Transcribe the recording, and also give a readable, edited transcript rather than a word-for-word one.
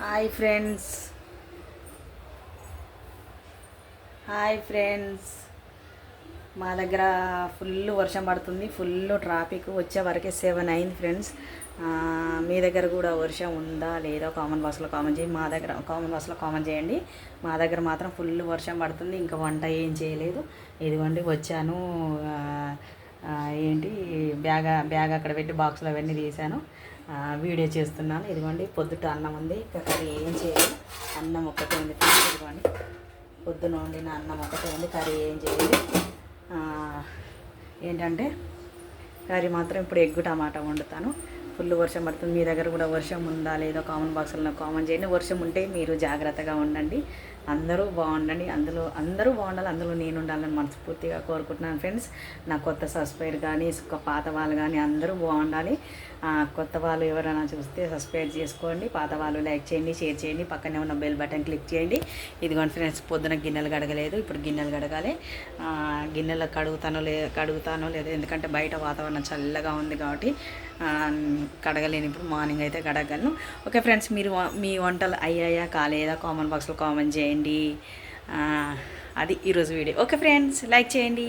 Hi friends. Hi friends. మా దగ్గర full వర్షం పడుతుంది. Full traffic. వచ్చే వరకే 7 అయింది ఫ్రెండ్స్. మీ దగ్గర కూడా వర్షం ఉందా లేదా కామన్ బాక్స్లో కామెంట్ చేయండి. మా దగ్గర కామన్ బాక్స్లో కామెంట్ చేయండి. మా దగ్గర మాత్రం ఫుల్ వర్షం పడుతుంది. ఇంకా వంట ఏం చేయలేదు. ఇదిగోండి వచ్చాను. ఏంటి బ్యాగ్ అక్కడ పెట్టి బాక్స్లో అవన్నీ తీసాను. వీడియో చేస్తున్నాను. ఇదిగోండి పొద్దుట అన్నం ఉంది. కర్రీ ఏం చేయలేదు. అన్నం ఒక్కటే ఉంది ఫ్రెండ్స్. ఇదిగోండి పొద్దున వండిన అన్నం ఒకటే ఉంది. కర్రీ ఏం చేయలేదు. ఏంటంటే కర్రీ మాత్రం ఇప్పుడు ఎగ్గు టమాటా వండుతాను. ఫుల్ వర్షం పడుతుంది. మీ దగ్గర కూడా వర్షం ఉందా లేదో కామెంట్ బాక్స్లో కామెంట్ చేయండి. వర్షం ఉంటే మీరు జాగ్రత్తగా ఉండండి. అందరూ బాగుండండి. అందరూ బాగుండాలి. అందులో నేను ఉండాలని మనస్ఫూర్తిగా కోరుకుంటున్నాను ఫ్రెండ్స్. నా కొత్త సబ్స్క్రైబర్ కానీ పాత వాళ్ళు కానీ అందరూ బాగుండాలి. కొత్త వాళ్ళు ఎవరైనా చూస్తే సబ్స్క్రైబ్ చేసుకోండి. పాత వాళ్ళు లైక్ చేయండి, షేర్ చేయండి. పక్కనే ఉన్న బెల్ బటన్ క్లిక్ చేయండి. ఇదిగోండి ఫ్రెండ్స్, పొద్దున గిన్నెలు కడగలేదు. ఇప్పుడు గిన్నెలు కడగాలి. గిన్నెలు కడుగుతానో లేదో, ఎందుకంటే బయట వాతావరణం చల్లగా ఉంది కాబట్టి కడగలేను. ఇప్పుడు మార్నింగ్ అయితే కడగలను. ఓకే ఫ్రెండ్స్, మీరు మీ వంటలు అయ్యాయా కాలేదా కామెంట్ బాక్స్లో కామెంట్ చేయండి. అది ఈరోజు వీడియో. ఓకే ఫ్రెండ్స్, లైక్ చేయండి.